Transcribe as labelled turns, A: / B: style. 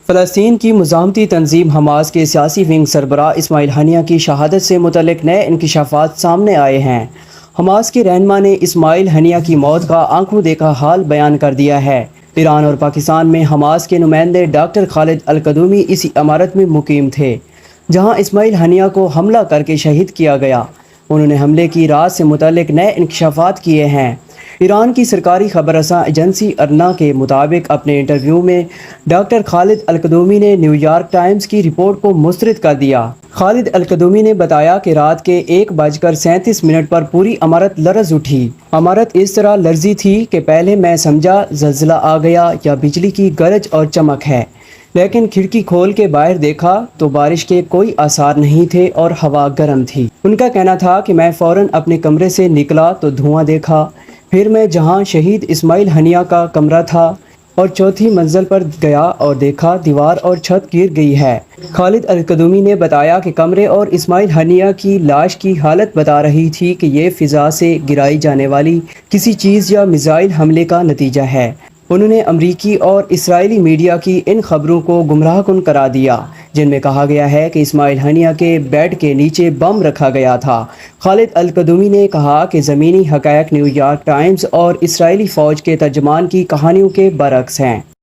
A: فلسطین کی مزاحمتی تنظیم حماس کے سیاسی ونگ سربراہ اسماعیل ہنیہ کی شہادت سے متعلق نئے انکشافات سامنے آئے ہیں۔ حماس کے رہنما نے اسماعیل ہنیہ کی موت کا آنکھوں دیکھا حال بیان کر دیا ہے۔ ایران اور پاکستان میں حماس کے نمائندے ڈاکٹر خالد القدومی اسی عمارت میں مقیم تھے جہاں اسماعیل ہنیہ کو حملہ کر کے شہید کیا گیا۔ انہوں نے حملے کی رات سے متعلق نئے انکشافات کیے ہیں۔ ایران کی سرکاری خبر رساں ایجنسی ارنا کے مطابق اپنے انٹرویو میں ڈاکٹر خالد القدومی نے نیو یارک ٹائمز کی رپورٹ کو مسترد کر دیا۔ خالد القدومی نے بتایا کہ رات کے 1:37 پر پوری عمارت لرز اٹھی۔ عمارت اس طرح لرزی تھی کہ پہلے میں سمجھا زلزلہ آ گیا یا بجلی کی گرج اور چمک ہے، لیکن کھڑکی کھول کے باہر دیکھا تو بارش کے کوئی آثار نہیں تھے اور ہوا گرم تھی۔ ان کا کہنا تھا کہ میں فوراً اپنے کمرے سے نکلا تو دھواں دیکھا، پھر میں جہاں شہید اسماعیل ہنیہ کا کمرہ تھا اور چوتھی منزل پر گیا اور دیکھا دیوار اور چھت گر گئی ہے۔ خالد القدومی نے بتایا کہ کمرے اور اسماعیل ہنیہ کی لاش کی حالت بتا رہی تھی کہ یہ فضا سے گرائی جانے والی کسی چیز یا میزائل حملے کا نتیجہ ہے۔ انہوں نے امریکی اور اسرائیلی میڈیا کی ان خبروں کو گمراہ کن قرار دیا جن میں کہا گیا ہے کہ اسماعیل ہنیہ کے بیڈ کے نیچے بم رکھا گیا تھا۔ خالد القدومی نے کہا کہ زمینی حقائق نیو یارک ٹائمز اور اسرائیلی فوج کے ترجمان کی کہانیوں کے برعکس ہیں۔